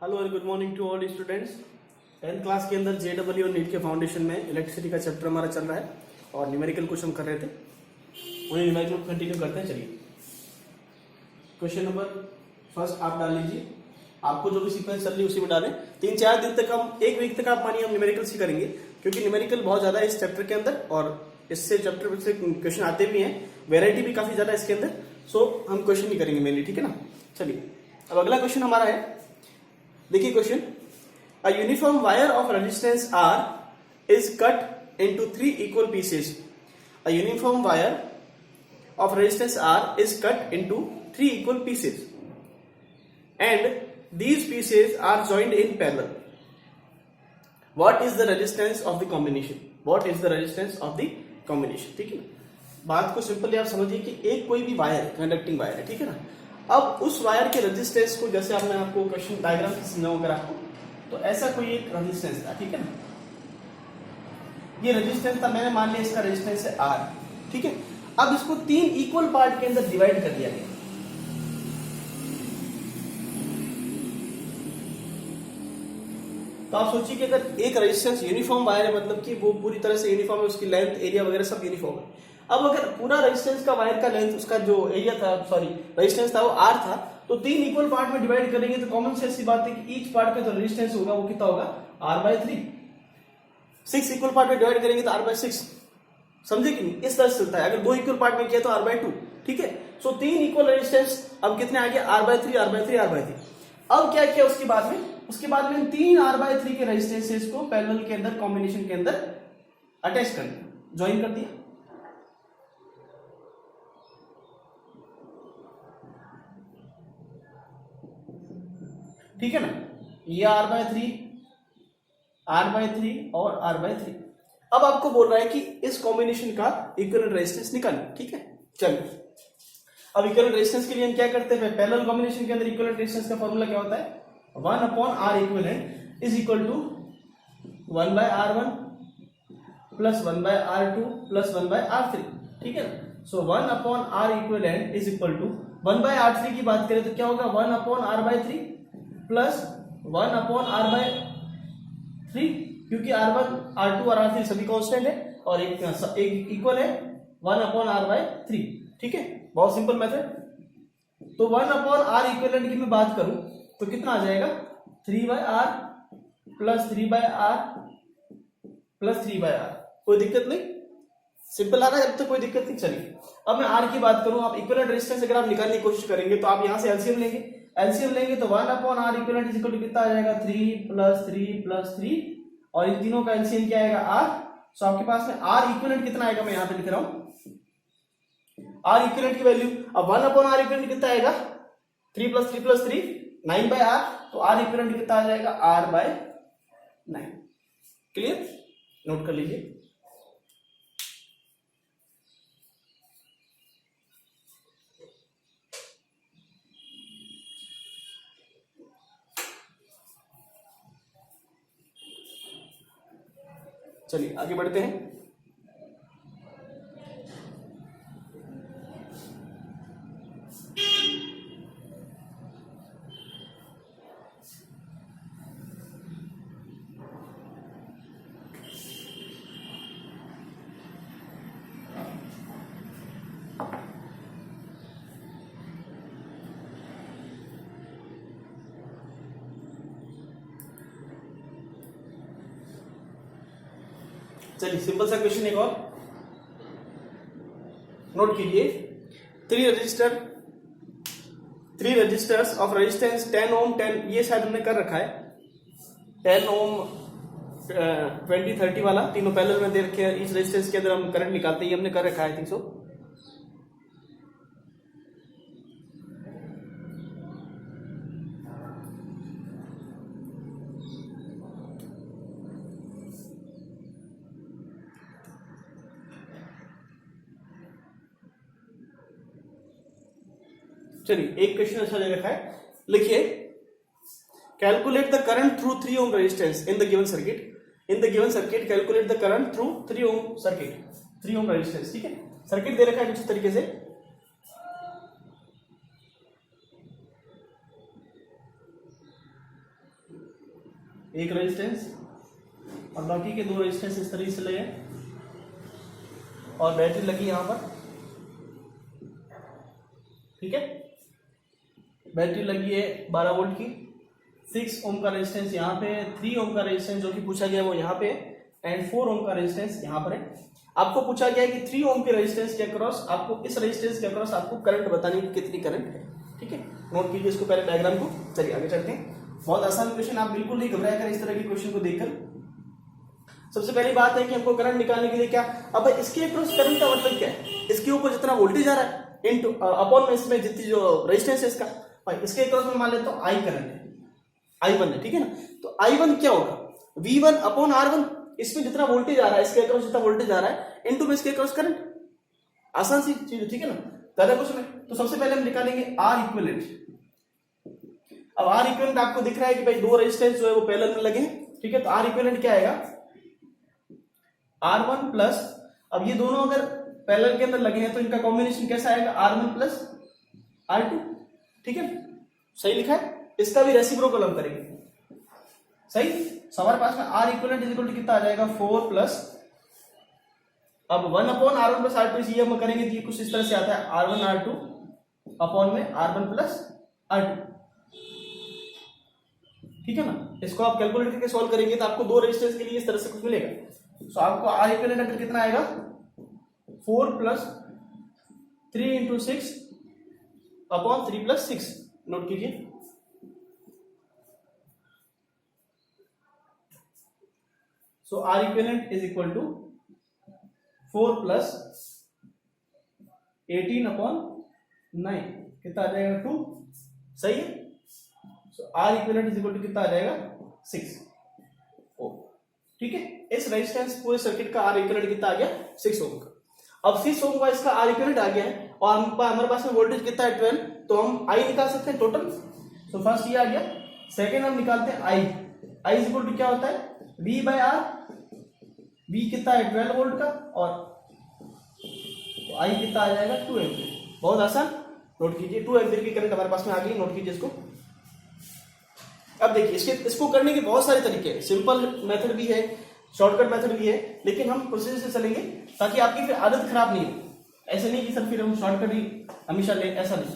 Hello and good morning to all students. 10th class के अंदर JW और NEET के फाउंडेशन में इलेक्ट्रिसिटी का चैप्टर हमारा चल रहा है और न्यूमेरिकल क्वेश्चन कर रहे थे, उन्हें न्यूमेरिकल कंटिन्यू करते हैं। चलिए क्वेश्चन नंबर फर्स्ट आप डाल लीजिए, आपको जो भी सीक्वेंस चल रही है उसी में डालें। 3-4 दिन तक हम, एक वीक तक आप मानिए हम न्यूमेरिकल ही करेंगे, क्योंकि न्यूमेरिकल बहुत ज्यादा है इस चैप्टर के अंदर और इससे चैप्टर से क्वेश्चन आते भी हैं, वेराइटी भी काफी ज्यादा है इसके अंदर। सो हम क्वेश्चन ही करेंगे मेनली, ठीक है ना। चलिए अब अगला क्वेश्चन हमारा है, देखिए question, a uniform wire of resistance R is cut into 3 equal pieces. A uniform wire of resistance R is cut into 3 equal pieces and these pieces are joined in parallel. What is the resistance of the combination? What is the resistance of the combination? ठीक है ना, बात को simply आप समझिए कि एक कोई भी वायर, कंडक्टिंग वायर है, ठीक है ना। अब उस वायर के रेजिस्टेंस को, जैसे अब मैं आपको क्वेश्चन डायग्राम से समझाऊं अगर आपको, तो ऐसा कोई एक रेजिस्टेंस था, ठीक है ना। ये रेजिस्टेंस था, मैंने मान लिया इसका रेजिस्टेंस है R, ठीक है। अब इसको 3 इक्वल पार्ट के अंदर डिवाइड कर दिया गया। तो आप सोचिए कि अगर एक रेजिस्टेंस यूनिफॉर्म वायर है, मतलब कि वो पूरी तरह से यूनिफॉर्म है, उसकी लेंथ, एरिया वगैरह सब यूनिफॉर्म है। अब अगर पूरा रेजिस्टेंस का वायर का लेंथ, उसका जो एरिया था, सॉरी रेजिस्टेंस था वो R था, तो 3 इक्वल पार्ट में डिवाइड करेंगे तो कॉमन सेंस की बात है कि ईच पार्ट का जो रेजिस्टेंस होगा वो कितना होगा, R/3। 6 इक्वल पार्ट में डिवाइड करेंगे तो R/6, समझे कि नहीं, इस तरह से चलता है। अगर 2 इक्वल पार्ट में किया तो R/2, ठीक है। सो 3 इक्वल रेजिस्टेंस अब कितने आ गए, R/3 R/3 R/3। अब क्या किया उसके बाद में, 3 R/3 के रेजिस्टेंसेस को पैरेलल के अंदर, कॉम्बिनेशन के अंदर अटैच कर दिया, ज्वाइन कर दिया। ठीक है ना, ये R/3 और R/3। अब आपको बोल रहा है कि इस कॉम्बिनेशन का इक्विवेलेंट रेजिस्टेंस निकालिए, ठीक है। चलिए अब इक्विवेलेंट रेजिस्टेंस के लिए हम क्या करते हैं, पैरेलल कॉम्बिनेशन के अंदर इक्विवेलेंट रेजिस्टेंस का फॉर्मूला क्या होता है, 1/R equivalent is equal to 1/R1 plus 1/R2 plus 1/R3, ठीक है ना। So 1/R equivalent is equal to 1/R3 की बात करें तो क्या होगा, 1/R/3 प्लस 1/R/3, क्योंकि R1 R2 और R3 सभी कांस्टेंट है और एक इक्वल है 1/R/3, ठीक है। बहुत सिंपल मेथड। तो 1/R इक्विवेलेंट की मैं बात करूं तो कितना आ जाएगा, 3/R plus 3/R plus 3/R। कोई दिक्कत नहीं, सिंपल आ रहा है, अब तो कोई दिक्कत नहीं। चलिए अब मैं R की बात करूं, आप इक्विवेलेंट रेजिस्टेंस अगर आप निकालने की कोशिश करेंगे तो आप यहां से एलसीएम लेंगे तो 1/R equivalent is equal to कितना आ जाएगा, 3 प्लस 3 प्लस 3, और इन तीनों का एलसीएम क्या आएगा, R। सो आपके पास में R इक्विवेलेंट कितना आएगा, मैं यहां पे लिख रहा हूं R इक्विवेलेंट की वैल्यू। अब 1/R इक्विवेलेंट कितना आएगा, 3 प्लस 3 प्लस 3 9/R, तो R इक्विवेलेंट कितना आ जाएगा, R/9। क्लियर, नोट कर लीजिए। चलिए आगे बढ़ते हैं। चलिए सिंपल सा क्वेश्चन एक और नोट कीजिए। 3 रजिस्टर्स ऑफ रेजिस्टेंस 10 ओम 10, ये शायद हमने कर रखा है, 10 ओम 20 30 वाला, तीनों पैरेलल में दे रखे हैं। इस रेजिस्टेंस के अंदर हम करंट निकालते हैं, हमने कर रखा है, आई थिंक सो। चलिए एक क्वेश्चन अच्छा दे रखा है, लिखिए, calculate the current through 3 ohm resistance in the given circuit. Calculate the current through 3 ohm circuit, 3 ohm resistance, ठीक है। सर्किट दे रखा है कुछ इस तरीके से, एक रेजिस्टेंस और बाकी के 2 रेजिस्टेंस इस तरीके से लगे और बैटरी लगी यहां पर, ठीक है। बैटरी लगी है 12 वोल्ट की, 6 ओम का रेजिस्टेंस यहाँ पे, 3 ओम का रेजिस्टेंस जो कि पूछा गया वो यहाँ पे एंड 4 ओम का रेजिस्टेंस यहाँ पर है। आपको पूछा गया है कि 3 ओम के रेजिस्टेंस के अक्रॉस आपको इस रेजिस्टेंस के अक्रॉस आपको करंट बतानी है, कितनी करंट है, ठीक है। नोट कीजिए इसको पहले डायग्राम को। चलिए आगे चलते हैं। बहुत आसान क्वेश्चन, आप बिल्कुल नहीं घबराया कर इस तरह के क्वेश्चन को देखकर। सबसे पहली बात है कि हमको करंट निकालने के लिए क्या, अब इसके अक्रॉस करंट का मतलब क्या है, इसके ऊपर जितना वोल्टेज आ रहा है इनटू अपॉन में इसमें जितनी जो रेजिस्टेंस है इसका, भाई इसके अक्रॉस में मान लेता हूं आई करंट है, I1 है, ठीक है ना। तो I1 क्या होगा, V1 अपॉन R1, इसमें जितना वोल्टेज आ रहा है इसके अक्रॉस जितना वोल्टेज आ रहा है इनटू में इसके अक्रॉस करंट। आसान सी चीज है, ठीक है ना, ज्यादा कुछ नहीं। तो सबसे पहले हम निकालेंगे R इक्विवेलेंट। अब R इक्विवेलेंट आपको दिख रहा है कि भाई 2 रेजिस्टेंस जो है वो पैरेलल में लगे हैं, ठीक है। तो R इक्विवेलेंट क्या आएगा, R1 प्लस, अब ये दोनों अगर पैरेलल के अंदर लगे हैं तो इनका कॉम्बिनेशन कैसा आएगा, R1 प्लस R2, ठीक है। सही लिखा है। इसका भी रेसिप्रोकल हम करेंगे, सही। तो हमारे पास में R equivalent is equal to कितना आ जाएगा, 4 प्लस, अब 1 अपॉन R1 प्लस R2, ये हम करेंगे तो ये कुछ इस तरह से आता है R1 R2 अपॉन में R1 प्लस R2, ठीक है ना। इसको आप कैलकुलेट करके सॉल्व करेंगे तो आपको 2 रेजिस्टेंस के लिए इस तरह से कुछ मिलेगा। तो आपको R इक्विवेलेंट अंदर कितना आएगा, 4 plus 3 into 6 upon 3 plus 6, note कीजिए। So R equivalent is equal to 4 plus 18 upon 9, कितना आ जाएगा 2, सही है। So R equivalent is equal to कितना आ जाएगा 6 ओम, ठीक है। इस रेजिस्टेंस पूरे सर्किट का R equivalent कितना आ गया, 6 ओम का। अब 6 ओम का इसका R equivalent आ गया है और हमारे पास में वोल्टेज कितना है 12, तो हम I निकाल सकते हैं टोटल। तो फर्स्ट ये आ गया, सेकेंड हम निकालते हैं I is equal to क्या होता है, V by R, V कितना है 12 वोल्ट का और तो I कितना आ जाएगा 2 एम्पीयर। बहुत आसान, नोट कीजिए 2 एम्पीयर की करंट हमारे पास में आ गई, नोट कीजिए इसको। अब देखिए इसको करने के बहुत सारे तरीके हैं, सिंपल मेथड भी है, शॉर्टकट मेथड भी है, लेकिन हम प्रोसीजर से चलेंगे ताकि आपकी फिर आदत खराब नहीं हो। ऐसे नहीं कि सर फिर हम शॉर्टकट ही हमेशा ले, ऐसा नहीं।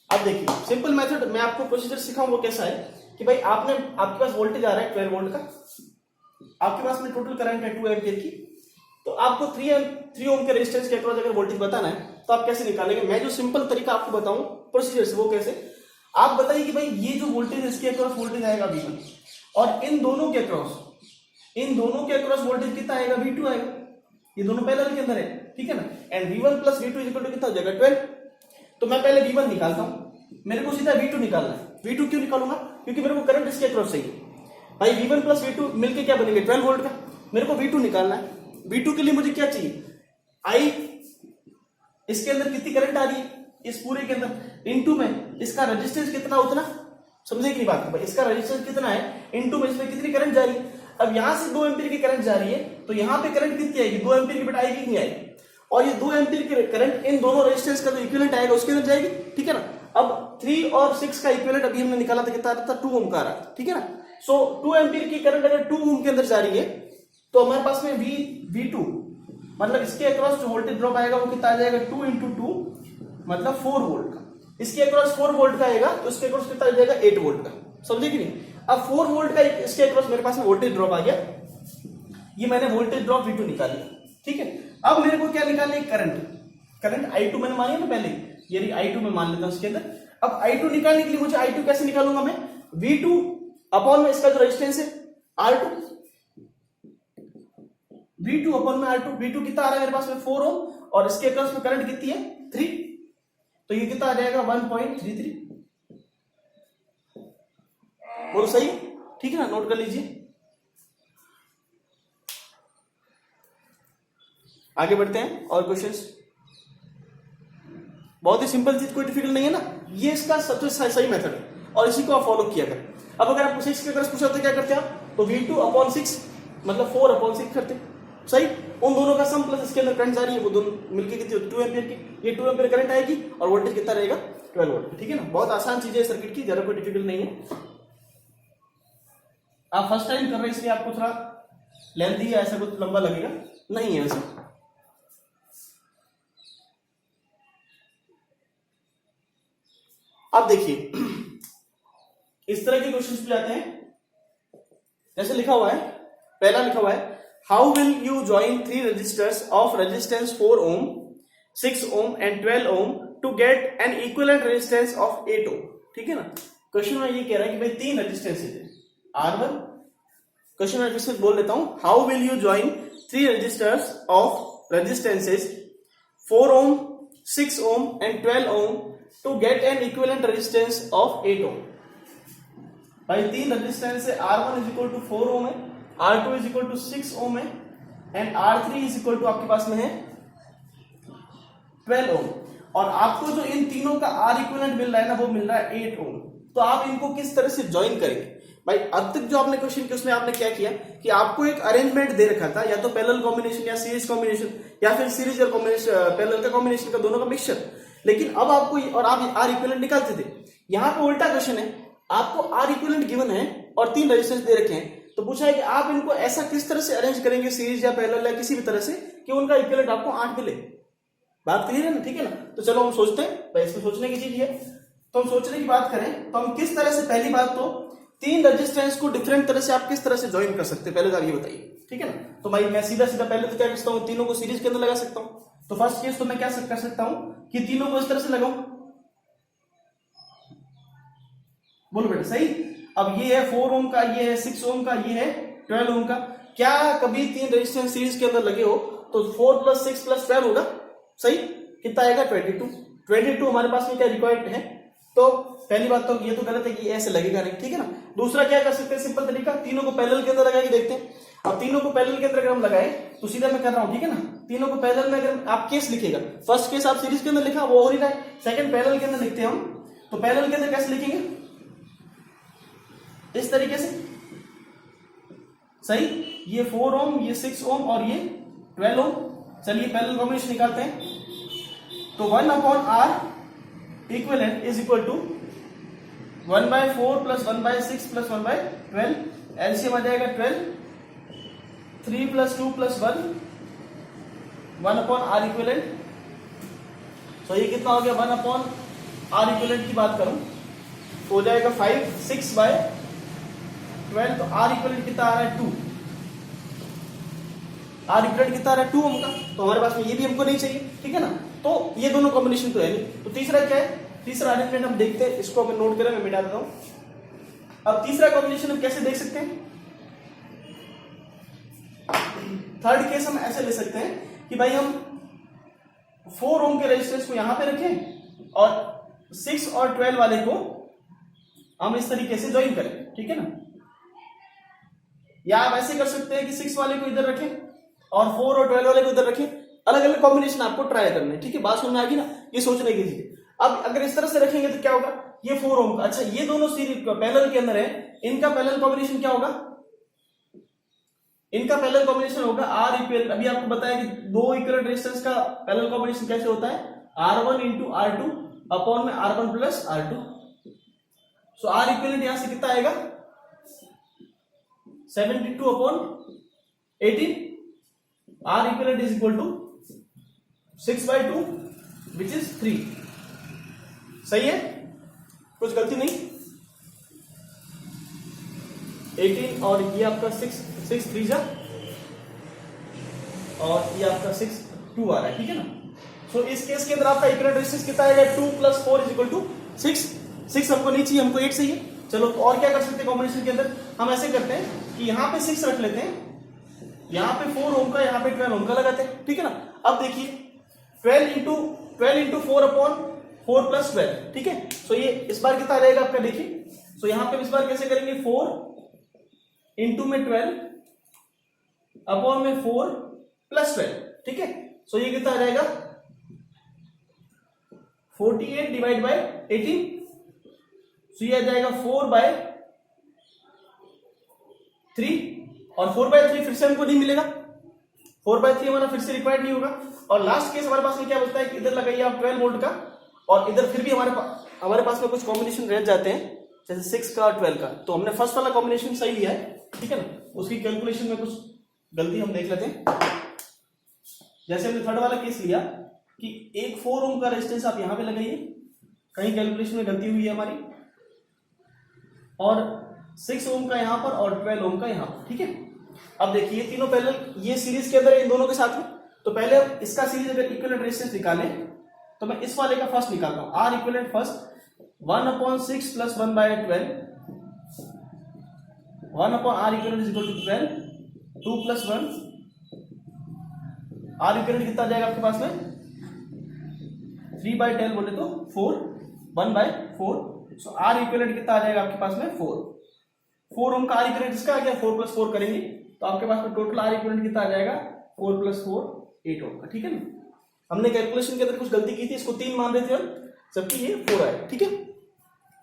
अब देखिए सिंपल मेथड मैं आपको प्रोसीजर सिखाऊं वो कैसा है कि भाई आपके पास वोल्टेज आ रहा है 12 वोल्ट का, आपके पास में टोटल करंट है 2 एम्पीयर की, तो आपको 3 ओम के रेजिस्टेंस के अक्रॉस अगर वोल्टेज बताना है तो आप कैसे निकालेंगे। मैं जो सिंपल तरीका आपको बताऊं प्रोसीजर से, वो कैसे, आप बताइए कि भाई ये जो वोल्टेज है इसके अक्रॉस वोल्टेज आएगा V1 और इन दोनों के अक्रॉस वोल्टेज कितना आएगा, V2 आएगा। ये दोनों पैरेलल के अंदर है, ठीक है ना। And V1 plus V2 equal to कितना हो जाएगा 12। तो मैं पहले V1 निकालता हूं, मेरे को सीधा V2 निकालना है। V2 क्यों निकालूंगा, क्योंकि मेरे को करंट इसके अक्रॉस चाहिए। भाई V1 प्लस V2 मिलके क्या बनेंगे 12 वोल्ट का, मेरे को V2 निकालना है। V2 के लिए मुझे क्या चाहिए, I, इसके अंदर कितनी करंट आ रही है इस पूरे के अंदर, इनटू में इसका रेजिस्टेंस कितना उतना, समझे कि नहीं बात, भाई इसका रेजिस्टेंस कितना है इनटू में इसमें कितनी करंट जा रही है। अब यहां से 2 एम्पीयर की करंट जा रही है तो यहां पे करंट कितनी आएगी, 2 एम्पीयर की बेटा आएगी नहीं आएगी, और ये 2 एम्पीयर की करंट इन दोनों रेजिस्टेंस का जो इक्विवेलेंट आएगा उसके अंदर जाएगी, ठीक है ना। अब 3 और 6 का इक्विवेलेंट अभी हमने निकाला था, कितना आ रहा था 2 ओम का आ रहा था, ठीक है ना। सो 2 एम्पीयर की करंट अगर 2 ओम के अंदर जा रही है तो हमारे पास में V2 मतलब इसके अक्रॉस जो वोल्टेज ड्रॉप आएगा वो कितना आ जाएगा 2 इंटू 2 मतलब 4 वोल्ट का। इसके अक्रॉस 4 वोल्ट का आएगा तो इसके अक्रॉस कितना आ जाएगा 8 वोल्ट का, समझे कि नहीं। अब 4 वोल्ट का इसके अक्रॉस मेरे पास में वोल्टेज ड्रॉप आ गया, ये मैंने वोल्टेज ड्रॉप V2 निकाल लिया, ठीक है। अब मेरे को क्या निकालना है, करंट I2 मैंने मानी है ना पहले, ये I2 में मान लेता हूं इसके अंदर। अब I2 निकालने के लिए मुझे I2 कैसे निकालूंगा मैं, V2 अपॉन में इसका जो रेजिस्टेंस है R2, V2 अपॉन में R2, V2 कितना आ रहा है मेरे पास में 4 ओम और इसके अक्रॉस में करंट कितनी है 3, तो ये कितना आ जाएगा 1.33, बोलो सही, ठीक है ना, नोट कर लीजिए। आगे बढ़ते हैं और क्वेश्चंस, बहुत ही सिंपल चीज, कोई डिफिकल्ट नहीं है ना, ये इसका सबसे सही मेथड है और इसी को आप फॉलो किया करें। अब अगर आपको 6 के अगर पूछा तो क्या करते आप, तो V2 अपॉन 6 मतलब 4 अपॉन 6 करते, सही। उन दोनों का सम प्लस इसके अंदर करंट जा रही है वो दोनों मिलके कितनी 2 एम्पीयर की, ये 2 एम्पीयर करंट आएगी और वोल्टेज कितना रहेगा 12 वोल्ट, ठीक है ना। बहुत आसान चीज है सर्किट की, ज्यादा कोई डिफिकल्ट नहीं है। आप फर्स्ट टाइम कर रहे हैं इसलिए आपको थोड़ा लेंथी या ऐसा कुछ लंबा लगेगा नहीं है वैसे। अब देखिए इस तरह के क्वेश्चंस भी आते हैं, जैसे लिखा हुआ है, पहला लिखा हुआ है how will you join 3 resistors of resistance 4 ohm 6 ohm and 12 ohm to get an equivalent resistance of 8 ohm. ठीक है ना, क्वेश्चन में ये कह रहा है कि भाई 3 रेजिस्टेंस है R1। क्वेश्चन में फिर से बोल देता हूं, how will you join 3 resistors of resistances 4 ohm 6 ohm and 12 ohm to get an equivalent resistance of 8 ohm. भाई 3 रेजिस्टेंस है, R1 इज इक्वल टू 4 ओम है, R2 इज इक्वल टू 6 ओम है and R3 is equal to आपके पास में है 12 ओम। और आपको जो इन तीनों का R इक्विवेलेंट मिल रहा है ना, वो मिल रहा है 8 ओम। तो आप इनको किस तरह से ज्वाइन करेंगे? भाई अब तक जो आपने क्वेश्चन किया उसमें आपने क्या किया कि आपको एक अरेंजमेंट दे रखा था, या तो पैरेलल कॉम्बिनेशन या सीरीज कॉम्बिनेशन या फिर सीरीज और कॉम्बिनेशन पैरेलल का कॉम्बिनेशन का दोनों का मिक्सचर। लेकिन अब आपको और आप R इक्विवेलेंट निकालते थे, यहाँ पे उल्टा क्वेश्चन है, आपको R इक्विवेलेंट गिवन है और 3 रेजिस्टेंस दे रखे हैं, तो पूछा है कि आप इनको ऐसा किस तरह से अरेंज करेंगे सीरीज या पैरेलल या किसी भी तरह से कि उनका इक्विवेलेंट आपको 8 मिले। बात क्लियर है ना? ठीक है ना? तो चलो हम सोचते हैं, भाई इसमें सोचने की चीज है। तो हम सोचने की बात करें तो हम किस तरह से, पहली बात तो 3 रेजिस्टेंस को डिफरेंट तरह से आप किस तरह से ज्वाइन कर सकते हैं, पहले तो आप ये बताइए। ठीक है ना? तो भाई मैं सीधा सीधा पहले तो क्या कर सकता हूँ, तीनों को सीरीज के अंदर लगा सकता हूँ। तो फर्स्ट केस तो मैं क्या कर सकता हूं कि तीनों को इस तरह से लगाऊं, बोलो बेटा सही। अब ये है 4 ओम का, ये है 6 ओम का, ये है 12 ओम का। क्या कभी 3 रेजिस्टेंस सीरीज के अंदर लगे हो तो 4 + 6 + 12 होगा, सही। कितना आएगा 22 हमारे पास में क्या रिक्वायर्ड है। तो पहली बात तो ये तो गलत है कि ऐसे लगेगा नहीं, ठीक है ना। दूसरा क्या कर सकते हैं, सिंपल तरीका, तीनों को पैरेलल के अंदर लगा के देखते हैं। अब तीनों को पैरेलल के अंदर अगर हम लगाए तो सीधा मैं कर रहा हूं, ठीक है ना। तीनों को पैरेलल में अगर आप केस लिखेगा, फर्स्ट केस आप सीरीज के अंदर लिखा वो हो नहीं रहा है, सेकंड पैरेलल के अंदर लिखते हैं हम। तो पैरेलल के अंदर कैसे लिखेंगे, इस तरीके से, सही। ये 4 ओम, ये 6 ओम और ये 12 ओम। चलिए पैरेलल कॉम्बिनेशन निकालते हैं। तो 1/R equivalent is equal to 1/4 + 1/6 + 1/12। LCM आ जाएगा 12, 3 + 2 + 1, 1/R इक्विवेलेंट। तो ये कितना हो गया, 1/R इक्विवेलेंट की बात करूं तो हो जाएगा 5, 6/12। तो R इक्विवेलेंट कितना आ रहा है 2। R इक्विवेलेंट कितना आ रहा है 2 ओम का। तो हमारे पास में ये भी हमको नहीं चाहिए, ठीक है ना। तो ये दोनों कॉम्बिनेशन तो है नहीं। तो तीसरा क्या है, तीसरा अरेंजमेंट हम देखते हैं, इसको अगर नोट करें मैं मिटा देता हूं। अब तीसरा कॉम्बिनेशन हम कैसे देख सकते हैं, थर्ड केस हम ऐसे ले सकते हैं कि भाई हम 4 ओम के रेजिस्टेंस को यहां पे रखें और 6 और 12 वाले को हम इस तरीके से ज्वाइन करें, ठीक है ना। या आप ऐसे कर सकते हैं कि 6 वाले को इधर रखें और 4 और 12 वाले को इधर रखें। अलग अलग कॉम्बिनेशन आपको ट्राई करना है, ठीक है। बात समझ में आ गई ना, ये सोचने की चीज। अब अगर इस तरह से रखेंगे तो क्या होगा, ये 4 ओम का, अच्छा ये दोनों सीरीज पैरेलल के अंदर है, इनका पैरेलल कॉम्बिनेशन क्या होगा, इनका पैरेलल कॉम्बिनेशन होगा R इक्वल, अभी आपको बताया कि 2 इक्विवेलेंट रेजिस्टेंस का पैरेलल कॉम्बिनेशन कैसे होता है, R1 × R2 अपॉन में R1 + R2। सो R इक्विवेलेंट यहां से कितना आएगा 72/18। R equivalent is equal to 6/2 which is 3। सही है, कुछ गलती नहीं। 18 और ये आपका 6 3 जा और ये आपका 6 2 आ रहा है, ठीक है ना। सो इस केस के अंदर आपका इक्विवेलेंट रेजिस्टेंस कितना आएगा 2 + 4 = 6। 6 हमको नहीं चाहिए, हमको 8 चाहिए। चलो तो और क्या कर सकते हैं कॉम्बिनेशन के अंदर, हम ऐसे करते हैं कि यहां पे 6 रख लेते हैं, यहां पे 4 ओम का, यहां पे 12 ओम का लगाते हैं, ठीक है ना। अब देखिए 12 × 4 अपॉन 4 + 12, ठीक है। सो ये इस बार कितना रहेगा आपका, देखिए। सो यहां पे इस बार कैसे करेंगे, 4 × में 12 अपॉन में 4 + 12, ठीक है। सो ये कितना आ जाएगा 48/18। सो ये आ जाएगा 4/3 और 4/3 फिर से हमको नहीं मिलेगा, 4/3 हमारा फिर से रिक्वायर्ड नहीं होगा। और लास्ट केस हमारे पास में क्या बचता है कि इधर लगाइए आप 12 वोल्ट का और इधर फिर भी हमारे पास में कुछ कॉम्बिनेशन रह जाते हैं। जैसे 6 का और 12 का, तो हमने फर्स्ट वाला कॉम्बिनेशन सही लिया है, ठीक है ना। उसकी कैलकुलेशन में कुछ गलती हम देख लेते हैं। जैसे हमने थर्ड वाला केस लिया कि एक 4 ओम का रेजिस्टेंस आप यहां पे लगाइए, कहीं कैलकुलेशन में गलती हुई है हमारी, और 6 ओम का यहां पर और 12 ओम का यहां पर, ठीक है। अब देखिए तीनों पैरेलल, ये सीरीज के अंदर इन दोनों के साथ में, तो पहले इसका सीरीज अगर इक्विवेलेंट रेजिस्टेंस निकालें तो मैं इस वाले का फर्स्ट निकालता हूं, R equivalent first 1/6 plus 1/12, 1/r equivalent is equal to 12, 2 plus 1, R equivalent कितना आ जाएगा आपके पास में 3/10 बोले तो 4, 1/4, सो आर इक्विवेलेंट कितना आ जाएगा आपके पास में 4 ओम का आर इक्विवेलेंट इसका आ गया, 4 प्लस 4 करेंगे तो आपके पास में टोटल आर इक्विवेलेंट कितना आ जाएगा 4 प्लस 4 8 ओम का, ठीक है ना। हमने कैलकुलेशन के अंदर कुछ गलती की थी, इसको 3 मान रहे थे हम, जबकि ये 4 आया, ठीक है।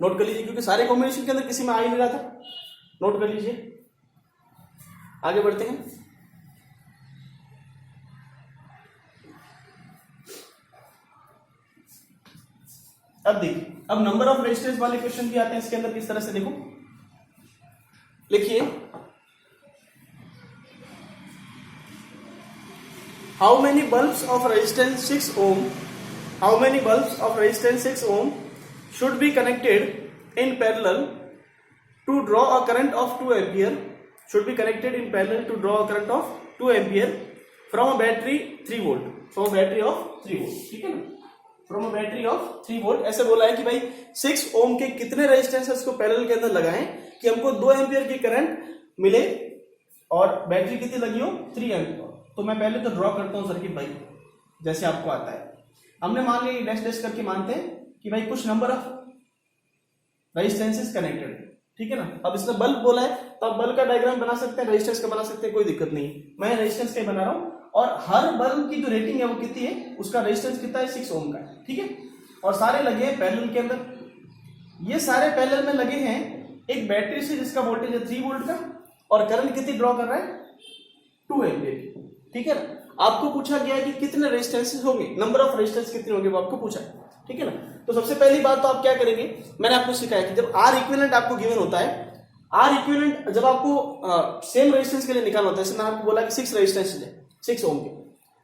नोट कर लीजिए क्योंकि सारे कॉम्बिनेशन के अंदर किसी में आ ही नहीं रहा था, नोट कर लीजिए। आगे बढ़ते हैं। अब देखिए, अब नंबर ऑफ रेजिस्टेंस वाले क्वेश्चन भी आते हैं इसके अंदर, किस तरह से देखो, लिखिए how many bulbs of resistance 6 ohm, how many bulbs of resistance 6 ohm should be connected in parallel to draw a current of 2 ampere, should be connected in parallel to draw a current of 2 ampere from a battery 3 volt, from a battery of 3 volt, ठीक है ना, from a battery of 3 volt। ऐसे बोला है कि भाई 6 ओम के कितने रेजिस्टेंस को पैरेलल के अंदर लगाएं कि हमको 2 एम्पियर की करंट मिले और बैटरी कितनी लगी हो 3 एम्पियर। तो मैं पहले तो ड्रॉ करता हूं सर्किट भाई, जैसे आपको आता है। हमने मान लिया डैश डैश करके मानते हैं कि भाई कुछ नंबर ऑफ रेजिस्टेंसेस कनेक्टेड है, ठीक है ना। अब इसने बल्ब बोला है तो आप बल्ब का डायग्राम बना सकते हैं, रेजिस्टेंस का बना सकते हैं, कोई दिक्कत नहीं। मैं रेजिस्टेंस का बना रहा हूं और हर बल्ब की जो रेटिंग है वो कितनी है, उसका रेजिस्टेंस कितना है 6 ओम का है, ठीक है। और सारे लगे हैं पैरेलल के अंदर, ये सारे पैरेलल में लगे हैं एक बैटरी से जिसका वोल्टेज है 3 वोल्ट का और करंट कितनी ड्रॉ कर रहा है 2 एम्पियर की, ठीक है ना। आपको पूछा गया है कि कितने रेजिस्टेंसेस होंगे, नंबर ऑफ रेजिस्टेंस कितने होंगे वो आपको पूछा है, ठीक है ना। तो सबसे पहली बात तो आप क्या करेंगे, मैंने आपको सिखाया कि जब आर इक्विवेलेंट आपको गिवन होता है, आर इक्विवेलेंट जब आपको सेम रेजिस्टेंस के लिए निकालना होता है, जैसे मैंने आपको बोला कि 6 रेजिस्टेंस है 6 ओम के,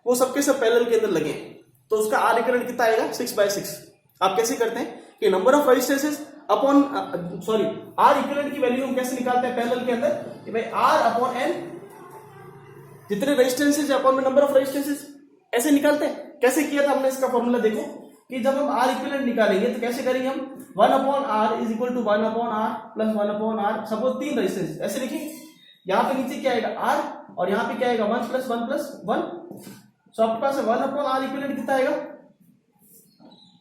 वो सबके सब पैरेलल के अंदर लगे हैं, तो उसका आर इक्विवेलेंट कितना आएगा 6/6। आप कैसे करते हैं कि number of resistances upon sorry R equivalent की वैल्यू हम कैसे निकालते हैं पैरेलल के अंदर कि भाई आर अपॉन एन, जितने resistances upon number of resistances, ऐसे निकालते हैं। कैसे किया था हमने इसका फॉर्मूला देखो कि जब हम आर इक्विवेलेंट निकालेंगे तो कैसे करेंगे हम 1/r is equal to 1/r plus 1/r, suppose 3 resistance ऐसे लिखेंगे, यहाँ पे नीचे क्या आएगा r और यहाँ पे क्या आएगा 1 + 1 + 1, सो आपके पास 1/r इक्विवेलेंट कितना आएगा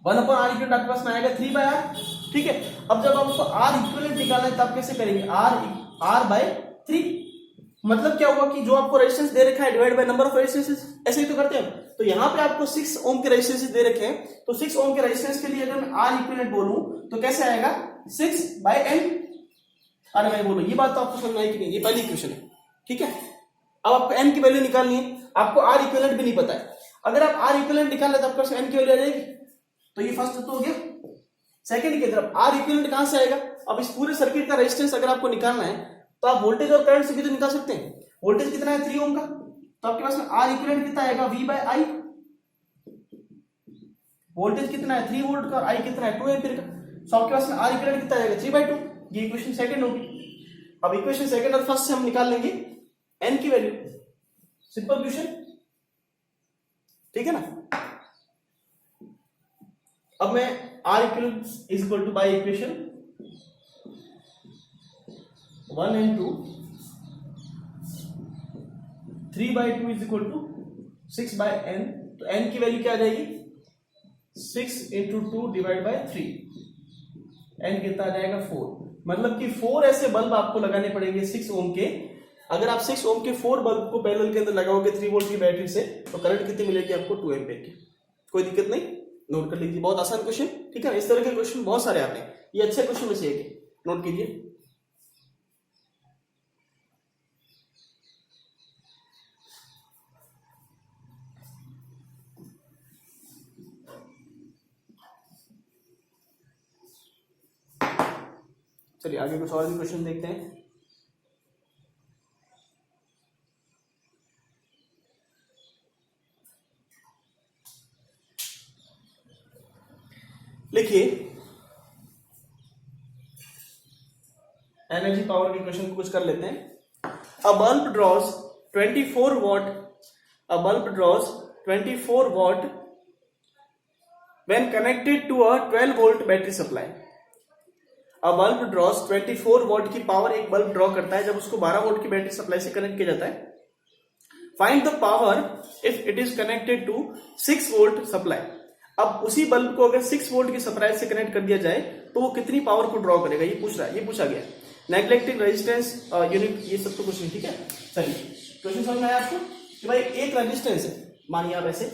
1/r इक्विवेलेंट आपके पास में आएगा 3/r, ठीक है। अब जब आपको r इक्विवेलेंट निकालना है तब कैसे करेंगे r/3, मतलब क्या हुआ कि जो आपको रेजिस्टेंस दे रखा है divide by number of resistances, ऐसे ही तो करते हैं। तो यहाँ पे आपको 6 ओम के रेजिस्टेंस दे रखे हैं, तो 6 ओम के रेजिस्टेंस के लिए अगर मैं आर इक्विवेलेंट बोलूं तो कैसे आएगा 6/n। अरे भाई बोलो ये बात तो आपको समझ में आई कि नहीं, ये पहली इक्वेशन है, ठीक है। अब आपको n की वैल्यू निकालनी है, आपको आर इक्विवेलेंट भी नहीं पता है, अगर आप आर इक्विवेलेंट निकाल लेते तो आपके n की वैल्यू आ जाएगी, तो ये फर्स्ट तो हो गया। सेकंड की तरफ आर इक्विवेलेंट कहां से आएगा, अब इस पूरे सर्किट का रेजिस्टेंस अगर आपको निकालना है तो आप वोल्टेज और करंट से भी तो निकाल सकते हैं। वोल्टेज कितना है 3 ओम का, तो आपके पास में आर इक्विवेलेंट कितना आएगा V/I, वोल्टेज कितना है 3 वोल्ट का और I कितना है 2 एम्पीयर का, तो आपके पास में आर इक्विवेलेंट कितना आएगा 3/2। ये इक्वेशन सेकंड होगी। अब इक्वेशन सेकंड और फर्स्ट से हम निकाल लेंगे n की वैल्यू, सिंपल क्वेश्चन, ठीक है ना। अब मैं R equivalent is equal to by equation 1 and 2, 3/2 is equal to 6/n, तो n की वैल्यू क्या आ जाएगी 6 × 2 डिवाइड बाय 3, n कितना आ जाएगा 4, मतलब कि 4 ऐसे बल्ब आपको लगाने पड़ेंगे 6 ओम के। अगर आप 6 ओम के 4 बल्ब को पैरेलल के अंदर लगाओगे 3 वोल्ट की बैटरी से तो करंट कितनी मिलेगी आपको 2 एम्पीयर की, कोई दिक्कत नहीं, नोट कर लीजिए, बहुत आसान क्वेश्चन, ठीक है ना। इस तरह के क्वेश्चन बहुत सारे आते हैं, ये अच्छे क्वेश्चन में से एक है, नोट कीजिए। चलिए आगे कुछ और भी क्वेश्चन देखते हैं। लिखिए एनर्जी पावर के क्वेश्चन को कुछ कर लेते हैं। A bulb draws 24 watt, a bulb draws 24 watt when connected to a 12 volt battery supply. A bulb draws 24 watt की पावर एक बल्ब ड्रॉ करता है जब उसको 12 वोल्ट की बैटरी सप्लाई से कनेक्ट किया जाता है। Find the power if it is connected to 6 volt supply. अब उसी बल्ब को अगर 6 वोल्ट की सप्लाई से कनेक्ट कर दिया जाए तो वो कितनी पावर को ड्रॉ करेगा, ये पूछ रहा है, ये पूछा गया। नेग्लेक्टिंग रेजिस्टेंस यूनिट, ये सब तो कुछ नहीं, ठीक है। चलिए क्वेश्चन समझ में आया आपको कि भाई एक रेजिस्टेंस है, मानिए आप ऐसे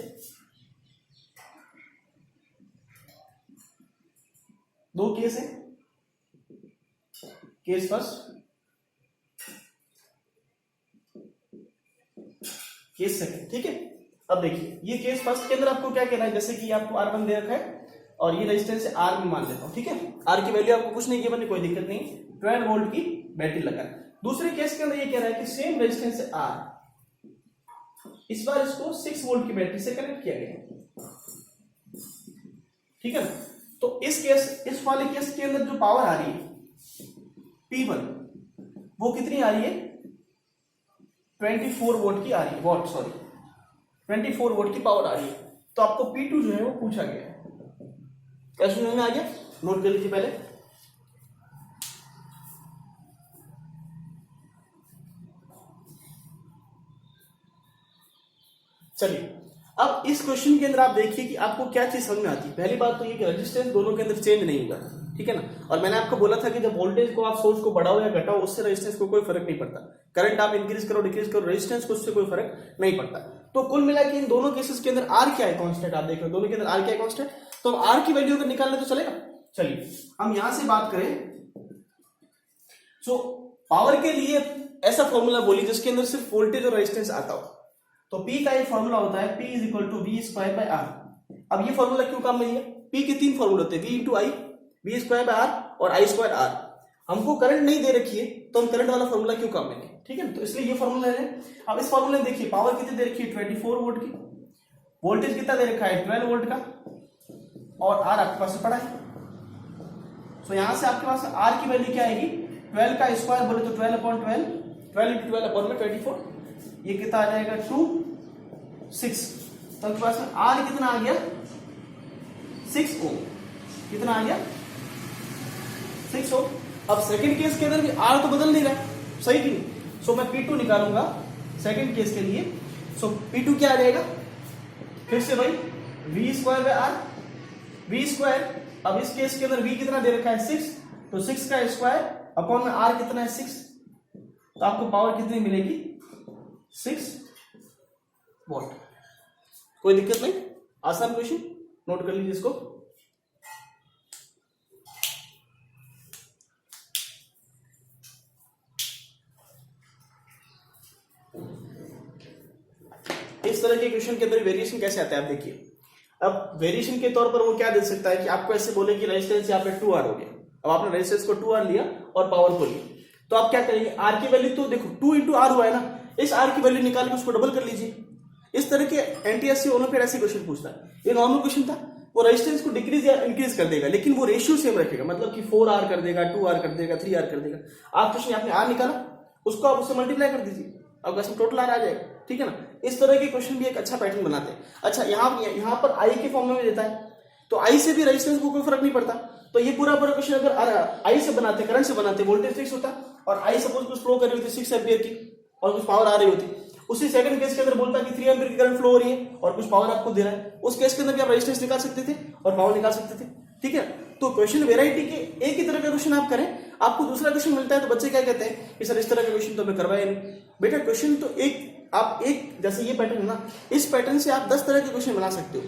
दो केस है, केस फर्स्ट, केस सेकंड, ठीक है। अब देखिए ये केस फर्स्ट के अंदर आपको क्या कहना है, जैसे कि आपको R1 दे रखा है और ये रेजिस्टेंस है R में मान लेता हूं, ठीक है। R की वैल्यू आपको कुछ नहीं गिवन है, कोई दिक्कत नहीं, 12 वोल्ट की बैटरी लगा है। दूसरे केस के अंदर ये कह रहा है कि सेम रेजिस्टेंस है R, इस बार इसको 6 वोल्ट की बैटरी से कनेक्ट किया गया, ठीक है। तो इस वाले केस के अंदर जो पावर आ रही है P1 वो कितनी आ रही है, 24 वोल्ट की आ रही है, 24 वोल्ट की पावर आ रही है। तो आपको P2 जो है वो पूछा गया है। क्या समझ में आ गया, नोट कर लीजिए पहले। चलिए अब इस क्वेश्चन के अंदर आप देखिए कि आपको क्या चीज समझ में आती है। पहली बात तो ये कि रेजिस्टेंस दोनों के अंदर चेंज नहीं होगा, ठीक है ना। और मैंने आपको बोला था कि जब वोल्टेज को आप सोर्स को बढ़ाओ या घटाओ उससे रेजिस्टेंस को कोई फर्क नहीं पड़ता। करंट आप इंक्रीज करो डिक्रीज करो, रेजिस्टेंस को उससे कोई फर्क नहीं पड़ता। तो कुल मिला के इन दोनों केसेस के अंदर आर क्या है, कांस्टेंट। आप देख रहे हो दोनों के अंदर आर क्या है, कांस्टेंट। तो आर की वैल्यू अगर निकालने तो चलेगा। चलिए हम यहां से बात करें, सो पावर के लिए ऐसा फॉर्मूला बोलिए जिसके अंदर सिर्फ वोल्टेज और रेजिस्टेंस आता हो। तो P का एक फॉर्मूला होता है P is equal to V square by R. अब ये फॉर्मूला क्यों काम में लिया, P के 3 फॉर्मूले होते हैं, V into I, V square by R और आई स्क्वायर आर। हमको करंट नहीं दे रखी है तो हम करंट वाला फॉर्मूला क्यों काम में लें, ठीक है। तो इसलिए ये फॉर्मूला है। अब इस फॉर्मूले में देखिए पावर कितनी दे रखी है, 24 वोल्ट की, वोल्टेज कितना दे रखा है 12 वोल्ट का, और आर आपके पास पड़ा है। तो यहां से आपके पास आर की वैल्यू क्या आएगी, 12 का स्क्वायर बोले तो 12/12, 12 इंटू 12 अपॉन में 24, ये कितना आ जाएगा 2 6। तो आपके पास में आर कितना आ गया 6 ओम, कितना आ गया 6 ओम। अब सेकंड केस के अंदर भी आर तो बदल नहीं रहा, सही कि नहीं। सो मैं P2 निकालूंगा सेकंड केस के लिए। सो P2 क्या आ जाएगा, फिर से भाई V square by R, V square. अब इस केस के अंदर वी कितना दे रखा है 6, तो 6 का स्क्वायर अपॉन में आर कितना है 6, तो आपको पावर कितनी मिलेगी 6 वोल्ट। कोई दिक्कत नहीं, आसान क्वेश्चन, नोट कर लीजिए इसको। इस तरह के क्वेश्चन के अंदर वेरिएशन कैसे आता है आप देखिए। अब वेरिएशन के तौर पर वो क्या दे सकता है कि आपको ऐसे बोले कि रेजिस्टेंस यहाँ पे 2R हो गया। अब आपने रेजिस्टेंस को 2R लिया और पावर को लिया, तो आप क्या करेंगे, आर की वैल्यू तो देखो 2 इंटू आर हुआ है ना, इस आर की वैल्यू निकाल के उसको डबल कर लीजिए। इस तरह के एनटीएससी ओलंपियाड ऐसे क्वेश्चन पूछता है। ये नॉर्मल क्वेश्चन था, वो रेजिस्टेंस को डिक्रीज या इंक्रीज कर देगा लेकिन वो रेशियो सेम रखेगा, मतलब कि 4R कर देगा, 2R कर देगा, 3R कर देगा। आप क्वेश्चन आपने आर निकाला, उसको आप उससे मल्टीप्लाई कर दीजिए, आपका टोटल आर आ जाएगा, ठीक है ना। इस तरह के क्वेश्चन भी एक अच्छा पैटर्न बनाते हैं। अच्छा यहाँ पर आई के फॉर्म में देता है, तो आई से भी रेजिस्टेंस को कोई फर्क नहीं पड़ता। तो ये पूरा क्वेश्चन अगर आई से बनाते, करंट से बनाते, वोल्टेज फिक्स होता और आई सपोज कुछ फ्लो कर रही होती 6 एम्पियर की और कुछ पावर आ रही होती, उसी सेकंड केस के अंदर बोलता कि 3 एम्पियर की करंट फ्लो हो रही है और कुछ पावर आपको दे रहा है, उस केस के अंदर भी आप रेजिस्टेंस निकाल सकते थे और पावर निकाल सकते थे, ठीक है। तो क्वेश्चन वेराइटी के एक ही तरह का क्वेश्चन आप करें, आपको दूसरा क्वेश्चन मिलता है तो बच्चे क्या कहते हैं कि सर इस तरह का क्वेश्चन तो हमें करवाया नहीं। बेटा क्वेश्चन तो आप एक जैसे ये पैटर्न है ना, इस पैटर्न से आप 10 तरह के क्वेश्चन बना सकते हो,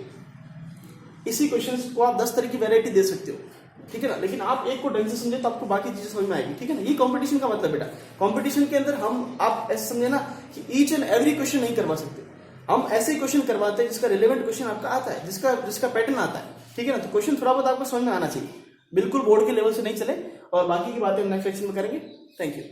इसी क्वेश्चन को आप 10 तरह की वेराइटी दे सकते हो, ठीक है ना। लेकिन आप एक को ढंग से समझे तो आपको बाकी चीजें समझ में आएगी, ठीक है ना। ये कंपटीशन का मतलब बेटा, कंपटीशन के अंदर हम आप ऐसे समझे ना कि ईच एंड एवरी क्वेश्चन नहीं करवा सकते, हम ऐसे क्वेश्चन करवाते हैं जिसका रिलेवेंट क्वेश्चन आपका आता है, जिसका पैटर्न आता है, ठीक है ना। तो क्वेश्चन थोड़ा बहुत आपको समझ में आना चाहिए। बिल्कुल बोर्ड के लेवल से नहीं चले, और बाकी की बातें हम नेक्स्ट सेक्शन में करेंगे। Thank you.